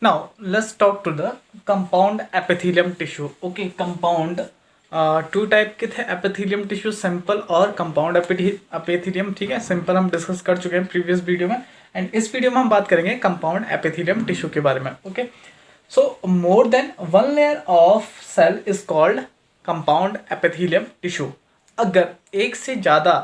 Now let's talk to the compound epithelium tissue. Okay, compound two type के थे epithelium tissue, simple और compound epithelium. ठीक है, simple हम डिस्कस कर चुके हैं प्रीवियस वीडियो में, एंड इस वीडियो में हम बात करेंगे कंपाउंड एपिथेलियम टिश्यू के बारे में. Okay, so more than one layer of cell is called compound epithelium tissue. अगर एक से ज़्यादा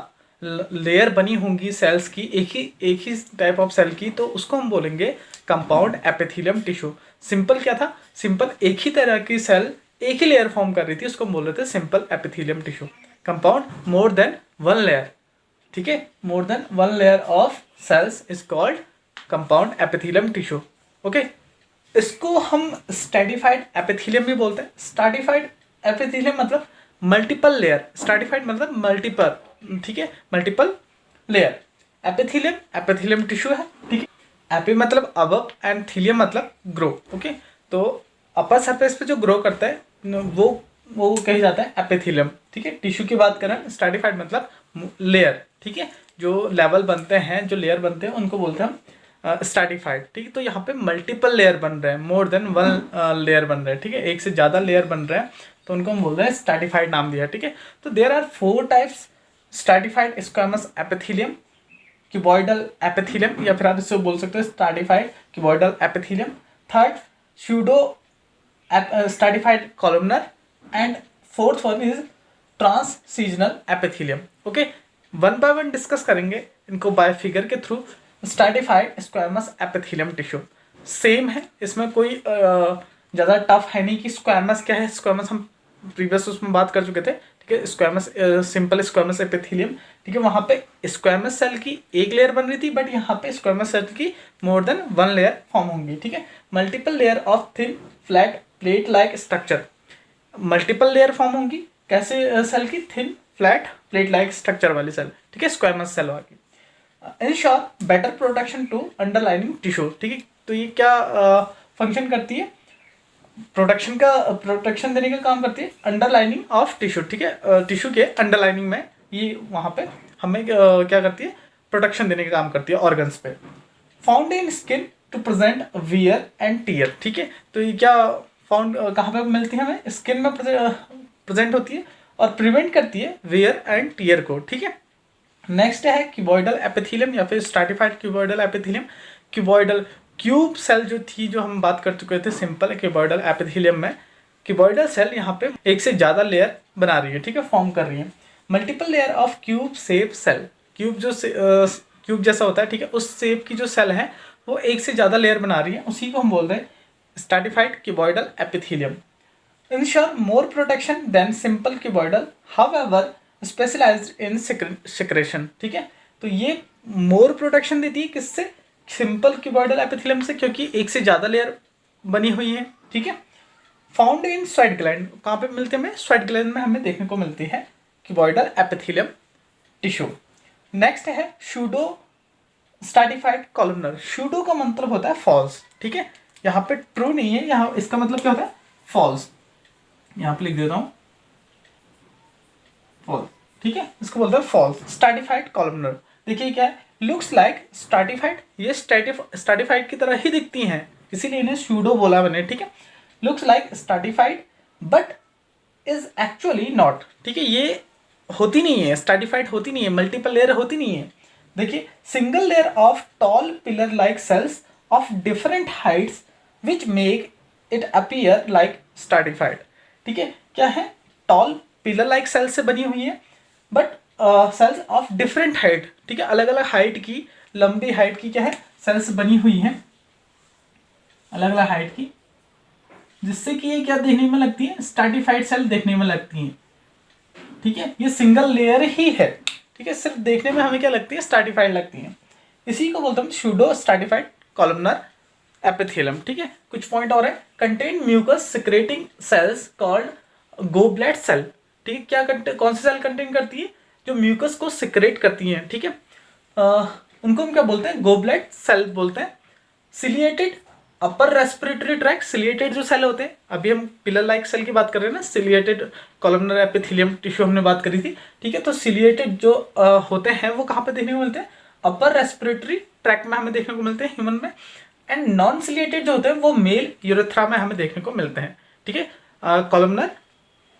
लेयर बनी होंगी सेल्स की, एक ही टाइप ऑफ सेल की, तो उसको हम बोलेंगे कंपाउंड एपिथेलियम टिश्यू. सिंपल क्या था? सिंपल एक ही तरह की सेल एक ही लेयर फॉर्म कर रही थी, उसको हम बोल रहे थे simple epithelium tissue. Compound more than one layer, ठीक है, more than one layer of cells is called compound epithelium tissue. Okay, इसको हम स्ट्रैटिफाइड एपिथेलियम भी बोलते हैं. स्ट्रैटिफाइड एपिथेलियम मतलब मल्टीपल लेयर, स्ट्रैटिफाइड मतलब मल्टीपल, ठीक है, मल्टीपल लेयर. एपिथेलियम टिश्यू है, ठीक है. एपी मतलब अबव एंड थीलियम मतलब ग्रो. ओके, तो अपर सरफेस पे जो ग्रो करता है वो कही जाता है एपिथेलियम. ठीक है, टिश्यू की बात करें, स्ट्रैटिफाइड मतलब लेयर. ठीक है, जो लेवल बनते हैं, जो लेयर बनते हैं, उनको बोलते हैं हम स्ट्रैटिफाइड. ठीक है, तो यहाँ पे मल्टीपल लेयर बन रहे हैं, मोर देन वन लेयर बन रहे हैं. ठीक है, एक से ज़्यादा लेयर बन रहे हैं, तो उनको हम बोल रहे हैं स्ट्रैटिफाइड नाम दिया. ठीक है, तो there are 4 types: stratified squamous epithelium, cuboidal epithelium, या फिर आप इससे बोल सकते हो stratified cuboidal epithelium. Third pseudostratified columnar, and fourth one is transitional epithelium. Okay, one by one discuss करेंगे इनको बाय फिगर के through. Stratified squamous epithelium tissue same है, इसमें कोई ज़्यादा टफ है नहीं कि स्क्वैमस क्या है. स्क्वैमस हम प्रीवियस उसमें बात कर चुके थे. ठीक है, स्क्वैमस सिंपल स्क्वैमस एपिथेलियम. ठीक है, वहाँ पे स्क्वैमस सेल की एक लेयर बन रही थी, बट यहाँ पे स्क्वैमस सेल की more than one layer form होंगी. ठीक है, multiple layer of thin flat plate like structure. Multiple layer form होंगी कैसे सेल की? Thin flat plate like structure वाली सेल. ठीक है, स्क्वैमस सेल वाली. Ensure better protection to underlining tissue. ठीक है, तो ये क्या फंक्शन करती है? प्रोटेक्शन देने का काम करती है अंडरलाइनिंग ऑफ टिश्यू. ठीक है, टिश्यू के अंडरलाइनिंग में ये वहाँ पे हमें क्या करती है? प्रोटेक्शन देने का काम करती है ऑर्गन्स पे. Found in skin to present wear and tear. ठीक है, तो ये क्या फाउंड कहाँ पे मिलती है? हमें स्किन में प्रेजेंट होती है और प्रिवेंट करती है वियर एंड टीयर को. ठीक है, नेक्स्ट है क्यूबॉइडल एपिथेलियम या फिर stratified cuboidal epithelium. Cuboidal cube cell जो थी, जो हम बात कर चुके थे सिंपल क्यूबॉइडल एपिथेलियम में, क्यूबॉइडल सेल यहाँ पे एक से ज़्यादा लेयर बना रही है. ठीक है, फॉर्म कर रही है. Multiple layer of cube shape cell. Cube जो क्यूब जैसा होता है, ठीक है, उस शेप की जो सेल है वो एक से ज़्यादा लेयर बना रही है, उसी को हम बोल रहे हैं stratified cuboidal epithelium. Ensure more protection than simple cuboidal, however specialised in secretion. ठीक है, तो ये मोर प्रोटेक्शन देती है किससे? सिंपल क्यूबॉइडल एपिथेलियम से, क्योंकि एक से ज़्यादा लेयर बनी हुई है. ठीक है, फाउंड इन स्वेट ग्लैंड. कहाँ पे मिलते हैं हमें? स्वेट ग्लैंड में हमें देखने को मिलती है क्यूबॉइडल एपिथेलियम टिश्यू. नेक्स्ट है शूडो स्ट्रैटिफाइड कॉलमनर. शूडो का मतलब होता है फॉल्स. ठीक है, यहाँ पे ट्रू नहीं है, यहाँ इसका मतलब क्या होता है? फॉल्स. यहाँ पे लिख देता हूँ फॉल्स. ठीक है, इसको बोलते हैं फॉल्स. स्ट्रैटिफाइड कॉलमनर देखिए क्या है, लुक्स लाइक स्ट्रैटिफाइड. ये स्ट्रैटिफाइड की तरह ही दिखती हैं, इसीलिए इन्हें शूडो बोला मैंने. ठीक है, looks like stratified but is actually not. ठीक है, ये होती नहीं है, स्ट्रैटिफाइड होती नहीं है, मल्टीपल लेयर होती नहीं है. देखिए, single layer of tall pillar like cells of different heights which make it appear like stratified. ठीक है, क्या है? टॉल पिलर लाइक सेल्स से बनी हुई है, but cells of different height. ठीक है, अलग अलग हाइट की, लंबी हाइट की क्या है? सेल्स बनी हुई हैं, अलग अलग हाइट की, जिससे कि ये क्या देखने में लगती है? स्ट्रैटिफाइड सेल देखने में लगती हैं. ठीक है, ये सिंगल लेयर ही है. ठीक है, सिर्फ देखने में हमें क्या लगती है? स्ट्रैटिफाइड लगती है. इसी को बोलते हैं शूडो स्ट्रैटिफाइड कॉलमनर एपिथेलियम. ठीक है, कुछ पॉइंट और है. Contain mucus secreting cells called goblet cell. ठीक है, क्या कौन सी सेल कंटेन करती है? जो म्यूकस को सिक्रेट करती हैं. ठीक है, उनको हम क्या बोलते हैं? गोबलेट सेल बोलते हैं. Ciliated upper respiratory tract. Ciliated जो सेल होते हैं, अभी हम पिलर लाइक सेल की बात कर रहे हैं ना, सिलिएटेड कॉलमनर एपिथेलियम टिश्यू हमने बात करी थी. ठीक है, तो सिलिएटेड जो होते हैं वो कहाँ पे देखने को मिलते हैं? अपर रेस्पिरेटरी ट्रैक्ट में हमें देखने को मिलते हैं ह्यूमन में. एंड नॉन सिलिएटेड जो होते हैं वो मेल यूरेथ्रा में हमें देखने को मिलते हैं, ठीक है। कॉलमनर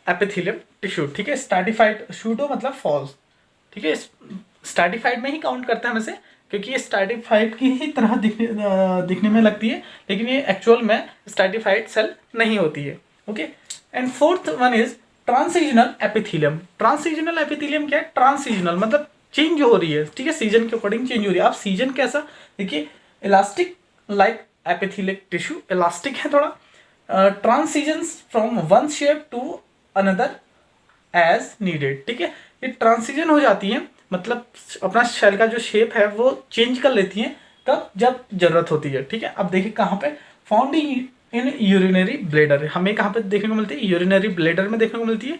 एपिथेलियम टिश्यू, ठीक है। स्ट्रैटिफाइड, शूडो मतलब फॉल्स, ठीक है। स्ट्रैटिफाइड में ही काउंट करते हैं वैसे, क्योंकि ये स्ट्रैटिफाइड की ही तरह दिखने में लगती है, लेकिन ये एक्चुअल में स्ट्रैटिफाइड सेल नहीं होती है, okay. And fourth one is transitional epithelium. Transitional epithelium क्या है? ट्रांसिजनल मतलब चेंज हो रही है, ठीक है, सीजन के अकॉर्डिंग चेंज हो रही है। अब सीजन कैसा, देखिए elastic like epithelic tissue, elastic है थोड़ा, transitions from one shape to another as needed, ठीक है। ये ट्रांसिजन हो जाती है, मतलब अपना शेल का जो शेप है वो चेंज कर लेती है, तब जब जरूरत होती है, ठीक है। अब देखिए कहाँ पे, फाउंड इन यूरिनरी ब्लेडर, हमें कहाँ पे देखने को मिलती है? यूरिनरी ब्लेडर में देखने को मिलती है।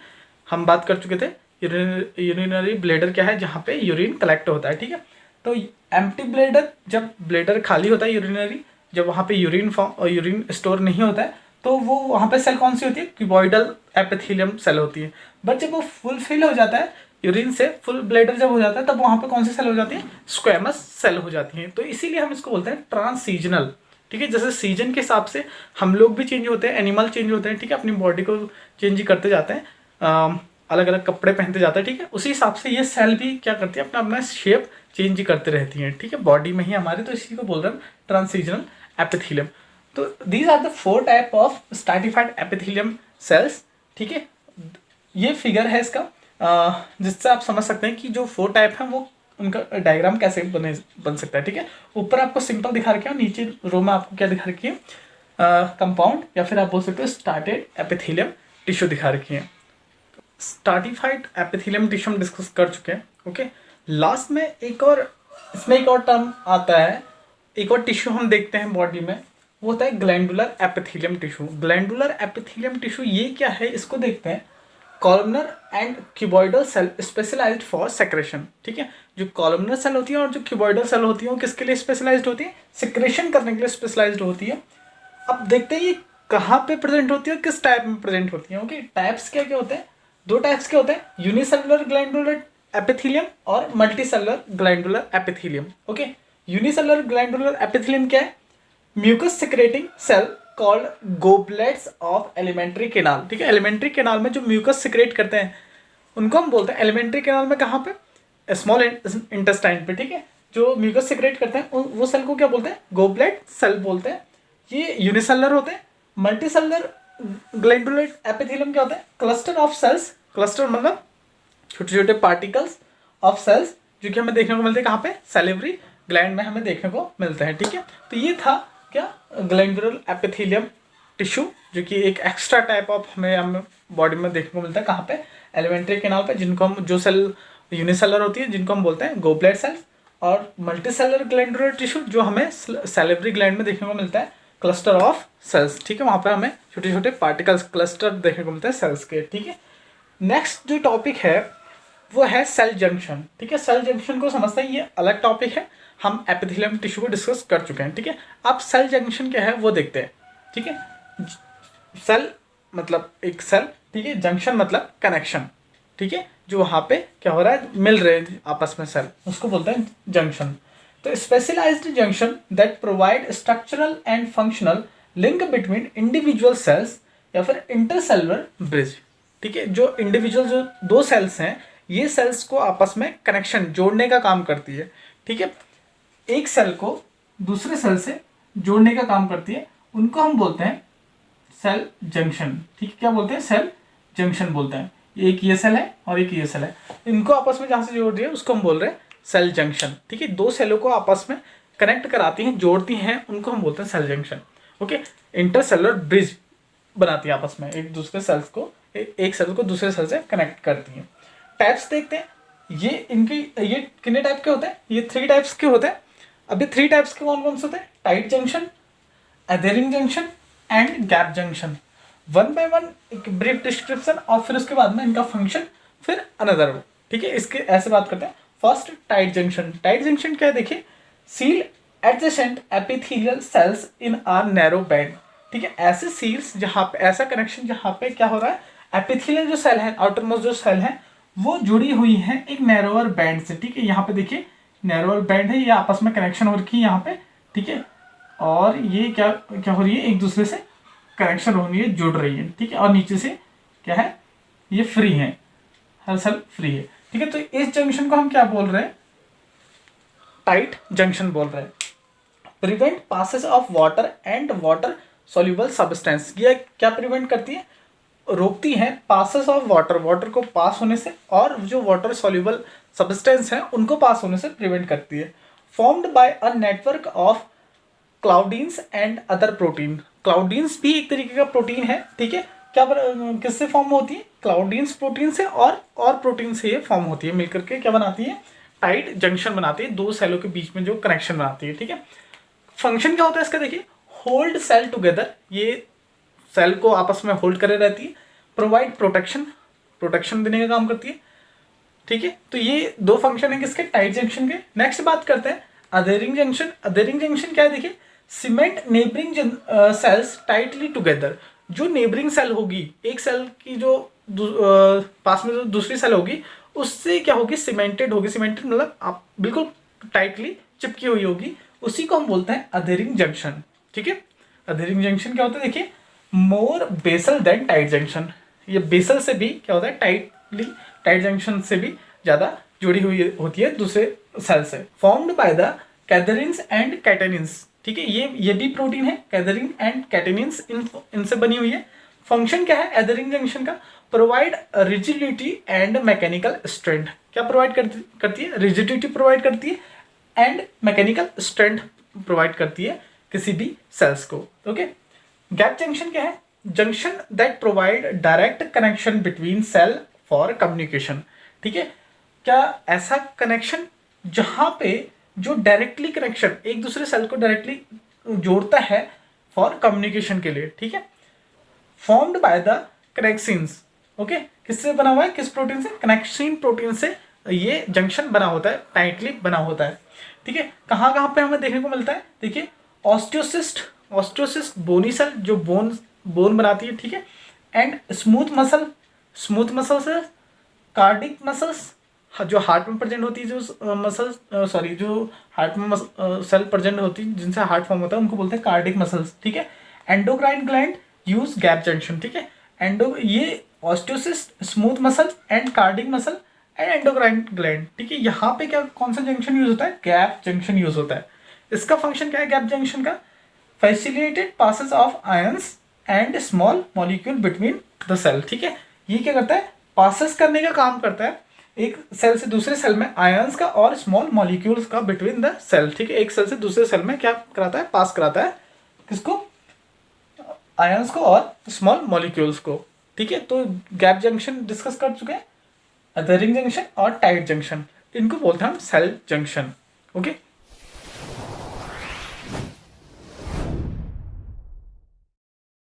हम बात कर चुके थे यूरिनरी ब्लेडर क्या है, जहाँ पे यूरिन कलेक्ट होता है, ठीक है। तो एम्प्टी ब्लेडर, जब ब्लेडर खाली होता है यूरिनरी, जब वहाँ पे यूरिन स्टोर नहीं होता है, तो वो वहाँ पे सेल कौन सी होती है? क्यूबॉइडल एपिथेलियम सेल होती है। बट जब वो फुल फिल हो जाता है यूरिन से, फुल ब्लेडर जब हो जाता है, तब वहाँ पे कौन सी सेल हो जाती है? स्क्वेमस सेल हो जाती है। तो इसीलिए हम इसको बोलते हैं ट्रांसीजनल, ठीक है। जैसे सीजन के हिसाब से हम लोग भी चेंज होते हैं, एनिमल चेंज होते हैं, ठीक है, अपनी बॉडी को चेंज करते जाते हैं, अलग अलग कपड़े पहनते जाते हैं, ठीक है। उसी हिसाब से ये सेल भी क्या करती है? अपना अपना शेप चेंज करते रहती हैं, ठीक है, बॉडी में ही हमारे। तो इसी को बोल रहे हैं ट्रांसीजनल एपिथेलियम। तो these are the 4 type of stratified epithelium cells, ठीक है। ये फिगर है इसका, जिससे आप समझ सकते हैं कि जो 4 टाइप हैं वो उनका डायग्राम कैसे बन सकता है, ठीक है। ऊपर आपको सिंपल दिखा रखे हैं, नीचे रो में आपको क्या दिखा रखी है? कंपाउंड, या फिर आप बोल सकते हो स्टार्टेड एपिथेलियम टिश्यू दिखा रखी है। स्ट्रैटिफाइड एपिथेलियम टिश्यू हम डिस्कस कर चुके हैं, ओके। लास्ट में इसमें एक और टर्म आता है, एक और टिश्यू हम देखते हैं बॉडी में, वो होता है glandular epithelium tissue. Glandular epithelium tissue ये क्या है, इसको देखते हैं। Columnar and cuboidal cell specialised for secretion, ठीक है। जो कॉलमनर सेल होती है और जो क्यूबॉइडल सेल होती है वो किसके लिए स्पेशलाइज्ड होती है? सेक्रेशन करने के लिए स्पेशलाइज्ड होती है। अब देखते हैं ये कहाँ पे प्रेजेंट होती है और किस टाइप में प्रेजेंट होती है, ओके। टाइप्स क्या क्या होते हैं? 2 टाइप्स के होते हैं, यूनिसेलुलर ग्लैंडुलर एपिथेलियम और multicellular glandular epithelium, okay. Unicellular glandular epithelium क्या है? Mucus secreting cell called goblets of alimentary canal, ठीक है। एलिमेंट्री कैनाल में जो म्यूकस सिक्रेट करते हैं उनको हम बोलते हैं एलिमेंट्री कैनाल में, कहाँ पे? स्मॉल इंटेस्टाइन पे, ठीक है। जो म्यूकस सिक्रेट करते हैं वो सेल को क्या बोलते हैं? गोबलेट सेल बोलते हैं। ये यूनिसेलुलर होते हैं। मल्टीसेलुलर ग्लैंडुलर एपिथेलियम क्या होता है? क्लस्टर ऑफ सेल्स, क्लस्टर मतलब छोटे छोटे पार्टिकल्स ऑफ सेल्स, जो कि हमें देखने को मिलते हैं कहाँ पे? सैलिवरी ग्लैंड में हमें देखने को मिलते हैं, ठीक है। तो ये था क्या? ग्लैंडुलर एपिथेलियम टिश्यू, जो कि एक एक्स्ट्रा टाइप ऑफ हमें बॉडी में देखने को मिलता है, कहाँ पे? एलिमेंट्री कैनाल पे, जिनको हम, जो सेल यूनिसेलर होती है जिनको हम बोलते हैं गोबलेट सेल्स, और मल्टीसेलर ग्लैंडुलर टिश्यू जो हमें सैलिवरी ग्लैंड में देखने को मिलता है, क्लस्टर ऑफ सेल्स, ठीक है। वहाँ पे हमें छोटे छोटे पार्टिकल्स, क्लस्टर देखने को मिलते हैं सेल्स के, ठीक है। नेक्स्ट जो टॉपिक है वो है सेल जंक्शन, ठीक है। सेल जंक्शन को समझते हैं, ये अलग टॉपिक है, हम एपिथेलियम टिश्यू को डिस्कस कर चुके हैं, ठीक है। अब सेल जंक्शन क्या है वो देखते हैं, ठीक है। सेल मतलब एक सेल, ठीक है, जंक्शन मतलब कनेक्शन, ठीक है, जो वहाँ पे क्या हो रहा है, मिल रहे हैं आपस में सेल, उसको बोलते हैं जंक्शन। तो specialised junction that provide structural and functional link between individual cells, या फिर इंटरसेलुलर ब्रिज, ठीक है। जो इंडिविजुअल जो 2 सेल्स हैं, ये सेल्स को आपस में कनेक्शन जोड़ने का काम करती है, ठीक है। एक सेल को दूसरे सेल से जोड़ने का काम करती है, उनको हम बोलते हैं सेल जंक्शन, ठीक है। क्या बोलते हैं? सेल जंक्शन बोलते हैं। एक ये सेल है और एक ये सेल है, इनको आपस में जहाँ से जोड़ रही है उसको हम बोल रहे हैं सेल जंक्शन, ठीक है। 2 सेलों को आपस में कनेक्ट कराती हैं, जोड़ती हैं, उनको हम बोलते हैं cell junction, okay. Intercellular bridge बनाती है आपस में, एक दूसरे सेल्स को, एक सेल को दूसरे सेल से कनेक्ट करती हैं। टाइप्स देखते हैं, ये कितने टाइप के होते हैं? ये 3 टाइप्स के होते हैं। अभी 3 टाइप्स के कौन कौन से होते हैं? Tight junction, adhering junction and gap junction. 1 by 1 एक ब्रीफ डिस्क्रिप्शन, और फिर उसके बाद में इनका फंक्शन, फिर अनदर, ठीक है। इसके ऐसे बात करते हैं। First tight junction. Tight junction क्या है? देखिए, seal adjacent epithelial cells in are narrow band, ठीक है। ऐसे सील्स जहाँ पे, ऐसा कनेक्शन जहाँ पे क्या हो रहा है, एपिथेलियल जो सेल है, आउटर मोस्ट जो सेल है, वो जुड़ी हुई है एक नैरोअर बैंड से, ठीक है। यहाँ पे देखिए नैरोअर बैंड है, ये आपस में कनेक्शन हो रखी है यहाँ पे, ठीक है। और ये क्या क्या हो रही है, एक दूसरे से कनेक्शन हो रही है, जुड़ रही है, ठीक है। और नीचे से क्या है, ये फ्री है, हर सेल फ्री है, ठीक है। तो इस जंक्शन को हम क्या बोल रहे हैं, टाइट जंक्शन बोल रहे हैं। Prevent passes of water and water soluble substance, ये क्या प्रिवेंट करती है, रोकती है पासेस ऑफ वाटर, वाटर को पास होने से, और जो वाटर सॉल्युबल सब्सटेंस है उनको पास होने से प्रिवेंट करती है। Formed by a network of claudins and other protein, claudins भी एक तरीके का प्रोटीन है, ठीक है। क्या किससे फॉर्म होती है, क्लाउडीन्स प्रोटीन से और प्रोटीन से ये फॉर्म होती है, मिलकर के क्या बनाती है, टाइट जंक्शन बनाती है, दो सेलों के बीच में जो कनेक्शन बनाती है, ठीक है। फंक्शन क्या होता है इसका, देखिए, होल्ड सेल टुगेदर, ये सेल को आपस में होल्ड करे रहती है। प्रोवाइड प्रोटेक्शन, प्रोटेक्शन देने का काम करती है, ठीक है। तो ये दो फंक्शन है किसके, टाइट जंक्शन के। नेक्स्ट बात करते हैं अधेरिंग जंक्शन। अधेरिंग जंक्शन क्या है, देखिए, cement neighbouring cells tightly together, जो नेबरिंग सेल होगी, एक सेल की जो पास में जो दूसरी सेल होगी उससे क्या होगी, सीमेंटेड होगी, सीमेंटेड मतलब आप बिल्कुल टाइटली चिपकी हुई होगी, उसी को हम बोलते हैं अधेरिंग जंक्शन, ठीक है। अधेरिंग जंक्शन क्या होता है, देखिए, मोर बेसल देन टाइट जंक्शन, ये बेसल से भी क्या होता है, टाइट जंक्शन से भी ज़्यादा जुड़ी हुई होती है दूसरे सेल से। Formed by the cadherins and catenins, ठीक है, ये भी प्रोटीन है, कैथरीन एंड कैटेनिन्स इनसे बनी हुई है। फंक्शन क्या है एधरिंग जंक्शन का, provide rigidity and mechanical strength, क्या प्रोवाइड करती है, रिजिडिटी प्रोवाइड करती है एंड मैकेनिकल स्ट्रेंथ प्रोवाइड करती है किसी भी सेल्स को, ओके। गैप जंक्शन क्या है, junction that provide direct connection between cell for communication, ठीक है। क्या ऐसा कनेक्शन जहां पे जो डायरेक्टली कनेक्शन एक दूसरे सेल को डायरेक्टली जोड़ता है फॉर कम्युनिकेशन के लिए, ठीक है। फॉर्म्ड बाय द कनेक्सिन्स, ओके, किससे बना हुआ है, किस प्रोटीन से, कनेक्सिन प्रोटीन से ये जंक्शन बना होता है, टाइटली बना होता है, ठीक है। कहाँ कहाँ पे हमें देखने को मिलता है, देखिए, ऑस्टियोसिस्ट बोनी सेल जो बोन बनाती है, ठीक है। एंड स्मूथ मसल से कार्डिक मसल्स, जो हार्ट में प्रेजेंट होती है, जो मसल्स जो हार्ट में सेल प्रेजेंट होती है जिनसे हार्ट फॉर्म होता है उनको बोलते हैं कार्डिक मसल्स, ठीक है। Endocrine gland use gap junction, ठीक है। ये osteocyst, smooth muscle and cardiac muscle and endocrine gland, ठीक है। यहाँ पे क्या कौन सा जंक्शन यूज होता है, गैप जंक्शन यूज होता है। इसका फंक्शन क्या है गैप जंक्शन का, facilitate passes of ions and small molecule between the cell, ठीक है। ये क्या करता है, पासेस करने का काम करता है एक सेल से दूसरे सेल में आयंस का और स्मॉल मॉलिक्यूल्स का बिटवीन द सेल, ठीक है। एक सेल से दूसरे सेल में क्या कराता है, पास कराता है, किसको, आयंस को और स्मॉल मॉलिक्यूल्स को, ठीक है। तो गैप जंक्शन डिस्कस कर चुके हैं, अधेरिंग जंक्शन और टाइट जंक्शन, इनको बोलते हैं हम सेल जंक्शन, ओके।